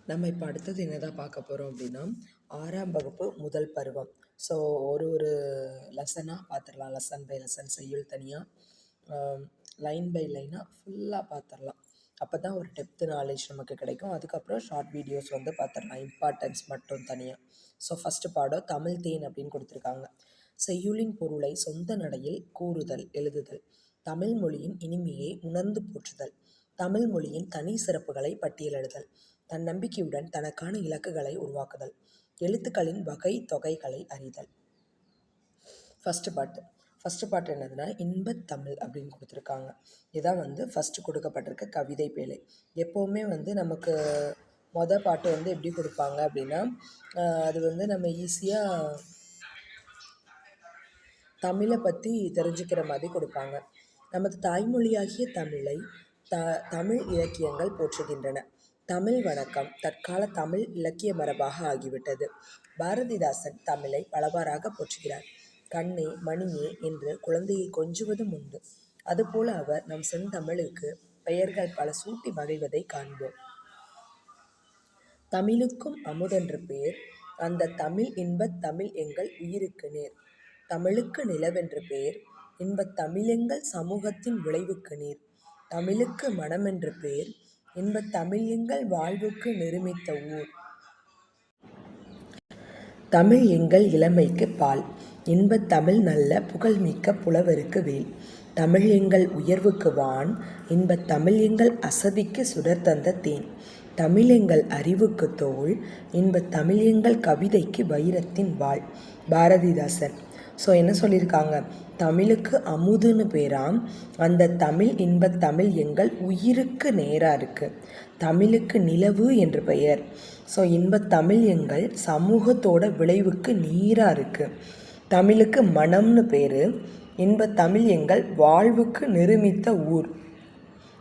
நம்ம இப்போ அடுத்தது என்னதான் பார்க்க போகிறோம் அப்படின்னா 6ஆம் வகுப்பு முதல் பருவம். ஸோ ஒரு லெசனாக பார்த்துடலாம். லெசன் பை லெசன் செய்யுள் தனியாக, லைன் பை லைனாக ஃபுல்லாக பார்த்துடலாம். அப்போ தான் ஒரு டெப்த்து நாலேஜ் நமக்கு கிடைக்கும். அதுக்கப்புறம் ஷார்ட் வீடியோஸ் வந்து பார்த்துடலாம், இம்பார்ட்டன்ஸ் மட்டும் தனியாக. ஸோ ஃபஸ்ட்டு பாடம் தமிழ் தேன் அப்படின்னு கொடுத்துருக்காங்க. செய்யுளின் பொருளை சொந்த நடையில் கூறுதல் எழுதுதல், தமிழ் மொழியின் இனிமையை உணர்ந்து போற்றுதல், தமிழ் மொழியின் தனி சிறப்புகளை பட்டியலிடுதல், தன்னம்பிக்கையுடன் தனக்கான இலக்குகளை உருவாக்குதல், எழுத்துக்களின் வகை தொகைகளை அறிதல். ஃபஸ்ட்டு பாட்டு என்னதுன்னா இன்பத்தமிழ் அப்படின்னு கொடுத்துருக்காங்க. இதான் வந்து ஃபஸ்ட்டு கொடுக்கப்பட்டிருக்க கவிதை பேழை. எப்போவுமே வந்து நமக்கு பாட்டு வந்து எப்படி கொடுப்பாங்க அப்படின்னா, அது வந்து நம்ம ஈஸியாக தமிழை பற்றி தெரிஞ்சுக்கிற மாதிரி கொடுப்பாங்க. நமது தாய்மொழியாகிய தமிழை தமிழ் இலக்கியங்கள் போற்றுகின்றன. தமிழ் வணக்கம் தற்கால தமிழ் இலக்கிய மரபாக ஆகிவிட்டது. பாரதிதாசன் தமிழை பலவாறாக போற்றுகிறார். கண்ணே மணியே என்று குழந்தையை கொஞ்சுவதும் உண்டு. அதுபோல அவர் நம் செந்தமிழுக்கு பெயர்கள் பல சூட்டி மகிழ்வதை காண்போம். தமிழுக்கும் அமுதென்று பேர், அந்த தமிழ் இன்பத் தமிழ் எங்கள் உயிருக்கு நேர். தமிழுக்கு நிலவென்று பேர், இன்பத் தமிழெங்கள் சமூகத்தின் விளைவுக்கு நீர். தமிழுக்கு மனமென்று பேர், இன்பத் தமிழ் எங்கள் வாழ்வுக்கு நிருமித்த ஊர். தமிழ் எங்கள் இளமைக்கு பால், இன்பத் தமிழ் நல்ல புகழ்மிக்க புலவருக்கு வேல். தமிழ் எங்கள் உயர்வுக்கு வான், இன்பத் தமிழ் எங்கள் அசதிக்கு சுடர் தந்த தேன். தமிழ் எங்கள் அறிவுக்கு தோள், இன்பத் தமிழ் எங்கள் கவிதைக்கு வைரத்தின் வாள். பாரதிதாசன். ஸோ என்ன சொல்லியிருக்காங்க, தமிழுக்கு அமுதுன்னு பேராம், அந்த தமிழ் இன்பத் தமிழ் எங்கள் உயிருக்கு நேராக இருக்குது. தமிழுக்கு நிலவு என்று பெயர். ஸோ இன்பத் தமிழ் எங்கள் சமூகத்தோட விளைவுக்கு நீராக இருக்குது. தமிழுக்கு மனம்னு பேர், இன்பத் தமிழ் எங்கள் வாழ்வுக்கு நிருமித்த ஊர்.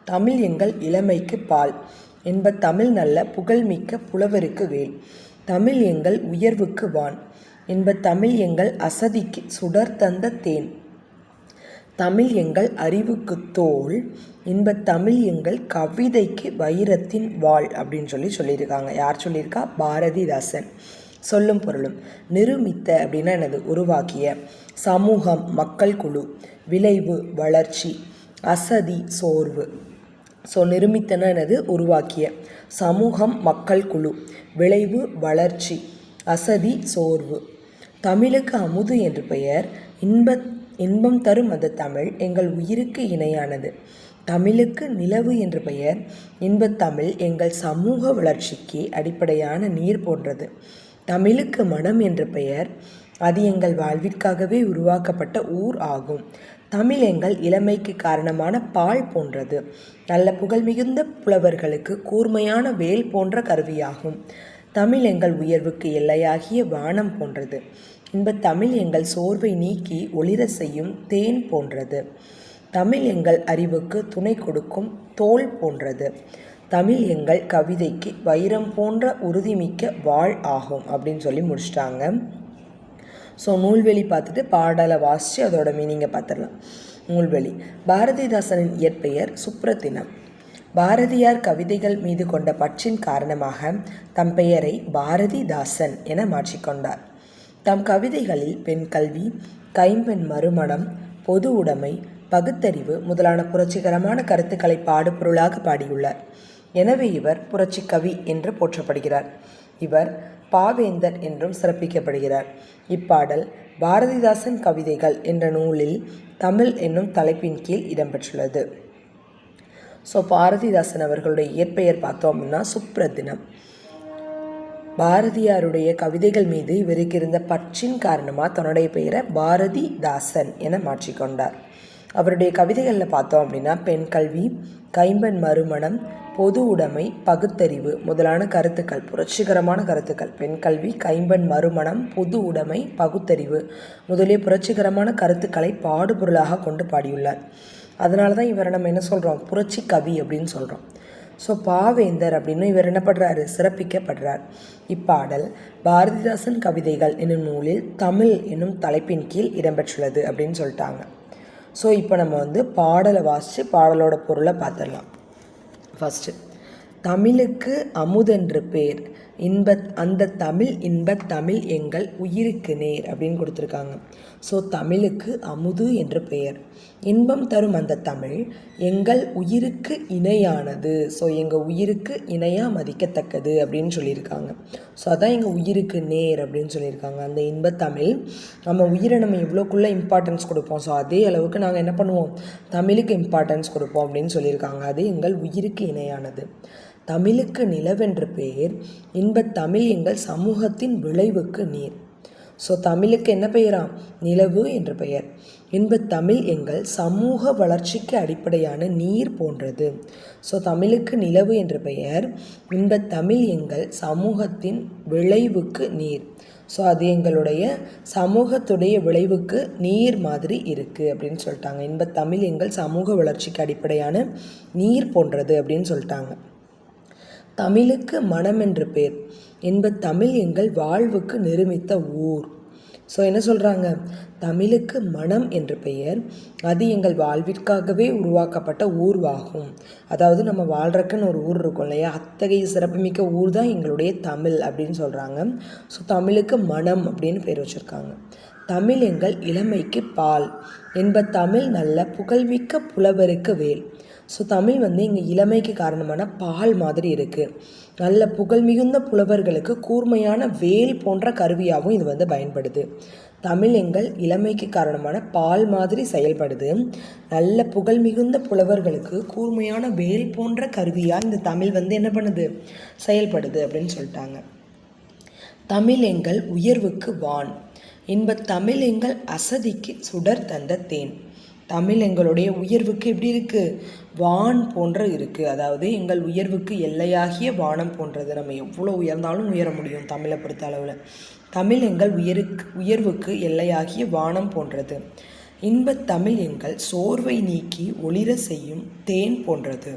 தமிழ் எங்கள் இளமைக்கு பால், இன்பத் தமிழ் நல்ல புகழ்மிக்க புலவருக்கு வேல். தமிழ் எங்கள் உயர்வுக்கு வான், இன்பத் தமிழ் எங்கள் அசதிக்கு சுடர் தந்த தேன். தமிழ் எங்கள் அறிவுக்கு தோள், இன்பத் தமிழ் எங்கள் கவிதைக்கு வைரத்தின் வாள் அப்படின்னு சொல்லியிருக்காங்க. யார் சொல்லியிருக்கா? பாரதிதாசன். சொல்லும் பொருளும். நிருமித்த அப்படின்னா என்னது? உருவாக்கிய. சமூகம் மக்கள் குழு. விளைவு வளர்ச்சி. அசதி சோர்வு. ஸோ நிருமித்தன என்னது? உருவாக்கிய. சமூகம் மக்கள் குழு. விளைவு வளர்ச்சி. அசதி சோர்வு. தமிழுக்கு அமுது என்று பெயர், இன்பம் தரும் அந்த தமிழ் எங்கள் உயிருக்கு இணையானது. தமிழுக்கு நிலவு என்று பெயர், இன்பத் தமிழ் எங்கள் சமூக வளர்ச்சிக்கு அடிப்படையான நீர் போன்றது. தமிழுக்கு மனம் என்று பெயர், அது எங்கள் வாழ்விற்காகவே உருவாக்கப்பட்ட ஊர் ஆகும். தமிழ் எங்கள் இளமைக்கு காரணமான பால் போன்றது. நல்ல புகழ் மிகுந்த புலவர்களுக்கு கூர்மையான வேல் போன்ற கருவியாகும். தமிழ் எங்கள் உயர்வுக்கு எல்லையாகிய வானம் போன்றது. இன்பத் தமிழ் எங்கள் சோர்வை நீக்கி ஒளிர செய்யும் தேன் போன்றது. தமிழ் எங்கள் அறிவுக்கு துணை கொடுக்கும் தோல் போன்றது. தமிழ் எங்கள் கவிதைக்கு வைரம் போன்ற உறுதிமிக்க வாழ் ஆகும் அப்படின்னு முடிச்சிட்டாங்க. ஸோ நூல்வெளி பார்த்துட்டு பாடலை வாசித்து அதோட மீனிங்கை பார்த்துடலாம். நூல்வெளி. பாரதிதாசனின் இயற்பெயர் சுப்ரத்தினம். பாரதியார் கவிதைகள் மீது கொண்ட பற்றின் காரணமாக தம் பெயரை பாரதிதாசன் என மாற்றிக்கொண்டார். தம் கவிதைகளில் பெண் கல்வி, கைம்பெண் மறுமணம், பொது உடைமை, பகுத்தறிவு முதலான புரட்சிகரமான கருத்துக்களை பாடுபொருளாக பாடியுள்ளார். எனவே இவர் புரட்சி கவி என்று போற்றப்படுகிறார். இவர் பாவேந்தர் என்றும் சிறப்பிக்கப்படுகிறார். இப்பாடல் பாரதிதாசன் கவிதைகள் என்ற நூலில் தமிழ் என்னும் தலைப்பின் கீழ் இடம்பெற்றுள்ளது. ஸோ பாரதிதாசன் அவர்களுடைய இயற்பெயர் பார்த்தோம் அப்படின்னா சுப்ரத்தினம். பாரதியாருடைய கவிதைகள் மீது இவருக்கு இருந்த பற்றின் காரணமாக தன்னுடைய பெயரை பாரதிதாசன் என மாற்றிக்கொண்டார். அவருடைய கவிதைகளில் பார்த்தோம் அப்படின்னா பெண் கல்வி, கைம்பெண் மறுமணம், பொது உடைமை, பகுத்தறிவு முதலான கருத்துக்கள், புரட்சிகரமான கருத்துக்கள். பெண் கல்வி, கைம்பெண் மறுமணம், பொது உடைமை, பகுத்தறிவு முதலிய புரட்சிகரமான கருத்துக்களை பாடுபொருளாக கொண்டு பாடியுள்ளார். அதனால தான் இவரை நம்ம என்ன சொல்கிறோம்? புரட்சி கவி அப்படின்னு சொல்கிறோம். ஸோ பாவேந்தர் அப்படின்னு இவர் என்ன படுறாரு? சிறப்பிக்கப்படுறார். இப்பாடல் பாரதிதாசன் கவிதைகள் என்னும் நூலில் தமிழ் என்னும் தலைப்பின் கீழ் இடம்பெற்றுள்ளது அப்படின்னு சொல்லிட்டாங்க. ஸோ இப்போ நம்ம பாடலை வாசித்து பாடலோட பொருளை பார்த்துடலாம். ஃபஸ்ட்டு தமிழுக்கு அமுதென்று பேர், அந்த தமிழ் இன்பத் தமிழ் எங்கள் உயிருக்கு நேர் அப்படின்னு கொடுத்துருக்காங்க. ஸோ தமிழுக்கு அமுது என்று பெயர், இன்பம் தரும் அந்த தமிழ் எங்கள் உயிருக்கு இணையானது. ஸோ எங்கள் உயிருக்கு இணையாக மதிக்கத்தக்கது அப்படின்னு சொல்லியிருக்காங்க. ஸோ அதான் எங்கள் உயிருக்கு நேர் அப்படின்னு சொல்லியிருக்காங்க. அந்த இன்பத்தமிழ் நம்ம உயிரை நம்ம எவ்வளோக்குள்ளே இம்பார்ட்டன்ஸ் கொடுப்போம், ஸோ அதே அளவுக்கு நாங்கள் என்ன பண்ணுவோம், தமிழுக்கு இம்பார்ட்டன்ஸ் கொடுப்போம் அப்படின்னு சொல்லியிருக்காங்க. அது எங்கள் உயிருக்கு இணையானது. தமிழுக்கு நிலவென்று பெயர், இன்பத் தமிழ் எங்கள் சமூகத்தின் விளைவுக்கு நீர். ஸோ தமிழுக்கு என்ன பெயராம், நிலவு என்று பெயர். இன்பத் தமிழ் எங்கள் சமூக வளர்ச்சிக்கு அடிப்படையான நீர் போன்றது. ஸோ தமிழுக்கு நிலவு என்று பெயர், இன்பத் தமிழ் எங்கள் சமூகத்தின் விளைவுக்கு நீர். ஸோ அது எங்களுடைய சமூகத்துடைய விளைவுக்கு நீர் மாதிரி இருக்குது அப்படின்னு சொல்லிட்டாங்க. இன்பத் தமிழ் எங்கள் சமூக வளர்ச்சிக்கு அடிப்படையான நீர் போன்றது அப்படின்னு சொல்லிட்டாங்க. தமிழுக்கு மனம் என்று பேர், இன்பத் தமிழ் எங்கள் வாழ்வுக்கு நிருமித்த ஊர். ஸோ என்ன சொல்கிறாங்க, தமிழுக்கு மனம் என்று பெயர், அது எங்கள் வாழ்விற்காகவே உருவாக்கப்பட்ட ஊர்வாகும். அதாவது நம்ம வாழ்கிறக்குன்னு ஒரு ஊர் இருக்கும் இல்லையா, அத்தகைய சிறப்புமிக்க ஊர் தான் எங்களுடைய தமிழ் அப்படின்னு சொல்கிறாங்க. ஸோ தமிழுக்கு மனம் அப்படின்னு பேர் வச்சுருக்காங்க. தமிழ் எங்கள் இளமைக்கு பால், இன்பத் தமிழ் நல்ல புகழ்மிக்க புலவருக்கு வேல். ஸோ தமிழ் எங்கள் இளமைக்கு காரணமான பால் மாதிரி இருக்குது. நல்ல புகழ் மிகுந்த புலவர்களுக்கு கூர்மையான வேல் போன்ற கருவியாகவும் இது பயன்படுது. தமிழ் எங்கள் இளமைக்கு காரணமான பால் மாதிரி செயல்படுது. நல்ல புகழ் மிகுந்த புலவர்களுக்கு கூர்மையான வேல் போன்ற கருவியாக இந்த தமிழ் என்ன பண்ணுது, செயல்படுது அப்படின்னு சொல்லிட்டாங்க. தமிழ் எங்கள் உயர்வுக்கு வான், இன்பத் தமிழ் எங்கள் அசதிக்கு சுடர் தந்த தேன். தமிழ் எங்களுடைய உயர்வுக்கு எப்படி இருக்குது, வான் போன்ற இருக்குது. அதாவது எங்கள் உயர்வுக்கு எல்லையாகிய வானம் போன்றது. நம்ம எவ்வளோ உயர்ந்தாலும் உயர முடியும் தமிழை பொறுத்த அளவில். தமிழ் எங்கள் உயர்வுக்கு எல்லையாகிய வானம் போன்றது. இன்பத் தமிழ் எங்கள் சோர்வை நீக்கி ஒளிர செய்யும் தேன் போன்றது.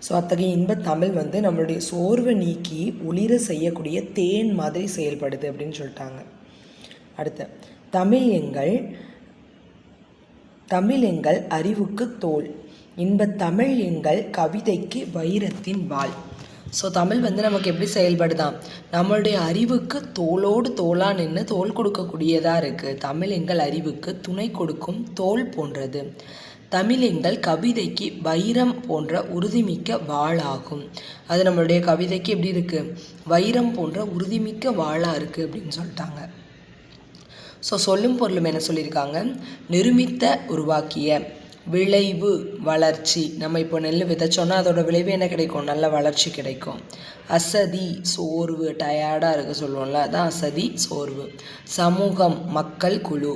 ஸோ அத்தகைய இன்பத் தமிழ் நம்மளுடைய சோர்வை நீக்கி ஒளிர செய்யக்கூடிய தேன் மாதிரி செயல்படுது அப்படின்னு சொல்லிட்டாங்க. அடுத்து, தமிழ் எங்கள் அறிவுக்கு தோல், இன்பத் தமிழ் எங்கள் கவிதைக்கு வைரத்தின் வாள். ஸோ தமிழ் நமக்கு எப்படி செயல்படுதான், நம்மளுடைய அறிவுக்கு தோளோடு தோளாக நின்று தோல் கொடுக்கக்கூடியதாக இருக்குது. தமிழ் எங்கள் அறிவுக்கு துணை கொடுக்கும் தோல் போன்றது. தமிழ் எங்கள் கவிதைக்கு வைரம் போன்ற உறுதிமிக்க வாளாகும். அது நம்மளுடைய கவிதைக்கு எப்படி இருக்குது, வைரம் போன்ற உறுதிமிக்க வாளாக இருக்குது அப்படின்னு சொல்லிட்டாங்க. ஸோ சொல்லும் பொருளும் என்ன சொல்லியிருக்காங்க, நிருமித்த உருவாக்கிய, விளைவு வளர்ச்சி. நம்ம இப்போ நெல் விதைச்சோன்னா அதோட விளைவு என்ன கிடைக்கும், நல்ல வளர்ச்சி கிடைக்கும். அசதி சோர்வு, டயர்டாக இருக்க சொல்லுவோம்ல, அதான் அசதி சோர்வு. சமூகம் மக்கள் குழு.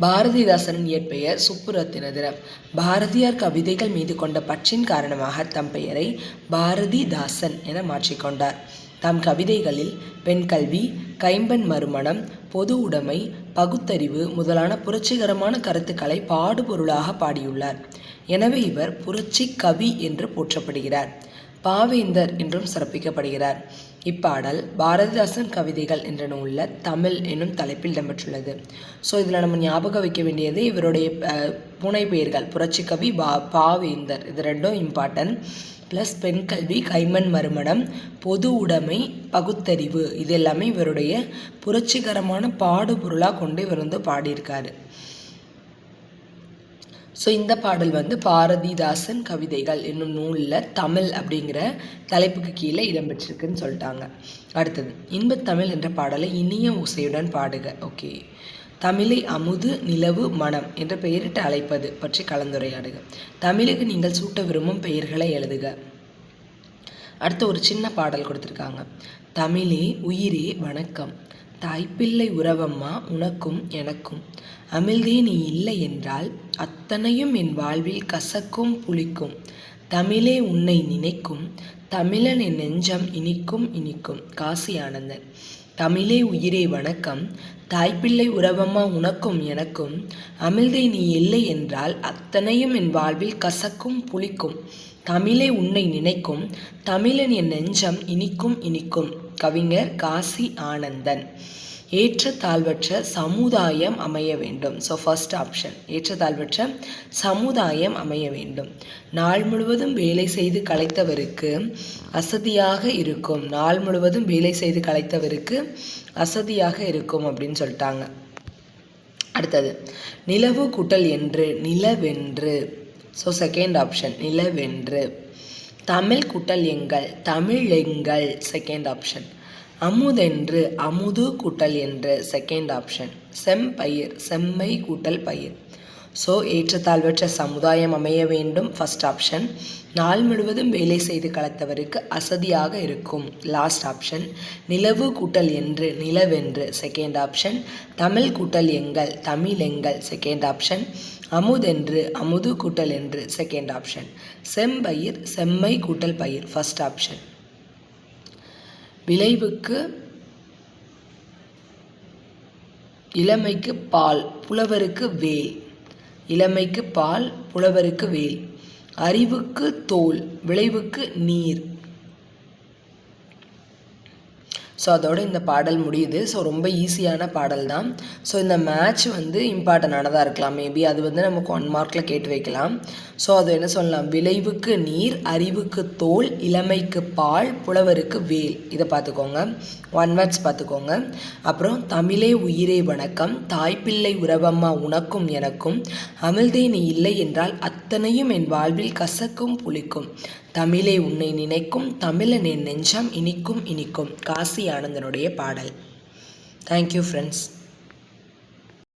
பாரதிதாசனின் இயற்பெயர் சுப்புரத்தினதினம். பாரதியார் கவிதைகள் மீது கொண்ட பற்றின் காரணமாக தம் பெயரை பாரதிதாசன் என மாற்றிக்கொண்டார். தம் கவிதைகளில் பெண்கல்வி, கைம்பெண் மறுமணம், பொது உடைமை, பகுத்தறிவு முதலான புரட்சிகரமான கருத்துக்களை பாடுபொருளாக பாடியுள்ளார். எனவே இவர் புரட்சி கவி என்று போற்றப்படுகிறார். பாவேந்தர் என்றும் சிறப்பிக்கப்படுகிறார். இப்பாடல் பாரதிதாசன் கவிதைகள் என்ற நூலில் தமிழ் என்னும் தலைப்பில் இடம்பெற்றுள்ளது. ஸோ இதில் நம்ம ஞாபகம் வைக்க வேண்டியது இவருடைய புனை பெயர்கள் புரட்சி கவி பாவேந்தர், இது ரெண்டும் இம்பார்ட்டன்ட். ப்ளஸ் பெண்கல்வி, கைமண் மறுமணம், பொது உடைமை, பகுத்தறிவு, இது எல்லாமே இவருடைய புரட்சிகரமான பாடுபொருளாக கொண்டு இவர் பாடியிருக்காரு. ஸோ இந்த பாடல் பாரதிதாசன் கவிதைகள் என்னும் நூலில் தமிழ் அப்படிங்கிற தலைப்புக்கு கீழே இடம்பெற்றிருக்குன்னு சொல்லிட்டாங்க. அடுத்தது, இன்பத்தமிழ் என்ற பாடலை இனிய ஓசையுடன் பாடுக. ஓகே, தமிழை அமுது, நிலவு, மனம் என்ற பெயரிட்டு அழைப்பது பற்றி கலந்துரையாடுக. தமிழுக்கு நீங்கள் சூட்ட விரும்பும் பெயர்களை எழுதுக. அடுத்து ஒரு சின்ன பாடல் கொடுத்துருக்காங்க. தமிழே உயிரே வணக்கம், தாய்ப்பிள்ளை உறவம்மா உனக்கும் எனக்கும், அமிழ்தே நீ இல்லை என்றால் அத்தனையும் என் வாழ்வில் கசக்கும் புளிக்கும், தமிழே உன்னை நினைக்கும் தமிழன் என் நெஞ்சம் இனிக்கும் இனிக்கும். காசி ஆனந்தன். தமிழே உயிரே வணக்கம், தாய்ப்பிள்ளை உறவம்மா உனக்கும் எனக்கும், அமிழ்தை நீ இல்லை என்றால் அத்தனையும் என் வாழ்வில் கசக்கும் புளிக்கும், தமிழே உன்னை நினைக்கும் தமிழன் என் நெஞ்சம் இனிக்கும் இனிக்கும். கவிஞர் காசி ஆனந்தன். ஏற்றத்தாழ்வற்ற சமுதாயம் அமைய வேண்டும். ஸோ ஃபர்ஸ்ட் ஆப்ஷன் ஏற்றத்தாழ்வற்ற சமுதாயம் அமைய வேண்டும். நாள் முழுவதும் வேலை செய்து களைத்தவருக்கு அசதியாக இருக்கும். நாள் முழுவதும் வேலை செய்து களைத்தவருக்கு அசதியாக இருக்கும் அப்படின்னு சொல்லிட்டாங்க. அடுத்தது நிலவு கூட்டல் என்று நிலவென்று. ஸோ செகண்ட் ஆப்ஷன் நிலவென்று. தமிழ் கூட்டல் எங்கள் தமிழெங்கள். Second option. அமுதென்று அமுது கூட்டல் என்று. Second option. செம்பயிர் செம்மை கூட்டல் பயிர். ஸோ ஏற்றத்தாழ்வற்ற சமுதாயம் அமைய வேண்டும். First option. நாள் முழுவதும் வேலை செய்து களைத்தவருக்கு அசதியாக இருக்கும். Last option. நிலவு கூட்டல் என்று நிலவென்று. Second option. தமிழ் கூட்டல் எங்கள் தமிழெங்கள். Second option. அமுதென்று அமுது கூட்டல் என்று. Second option. செம்பயிர் செம்மை கூட்டல் பயிர். First option. விளைவுக்கு இளமைக்கு பால் புலவருக்கு வேல். இளமைக்கு பால் புலவருக்கு வேல். அறிவுக்கு தோல் விளைவுக்கு நீர். ஸோ அதோட இந்த பாடல் முடியுது. ஸோ ரொம்ப ஈஸியான பாடல் தான். ஸோ இந்த மேட்ச் இம்பார்ட்டண்டானதாக இருக்கலாம். மேபி அது நமக்கு 1 மார்க்கில் கேட்டு வைக்கலாம். ஸோ அது என்ன சொல்லலாம், விளைவுக்கு நீர், அறிவுக்கு தோல், இளமைக்கு பால், புலவருக்கு வேல். இதை பார்த்துக்கோங்க. 1 வேர்ட்ஸ் பார்த்துக்கோங்க. அப்புறம் தமிழே உயிரே வணக்கம், தாய்ப்பிள்ளை உறவம்மா உனக்கும் எனக்கும், அமிழ்தே நீ இல்லை என்றால் அத்தனையும் என் வாழ்வில் கசக்கும் புளிக்கும், தமிழே உன்னை நினைக்கும், தமிழன் என் நெஞ்சம் இனிக்கும் இனிக்கும். காசி ஆனந்தனுடைய பாடல். Thank you friends.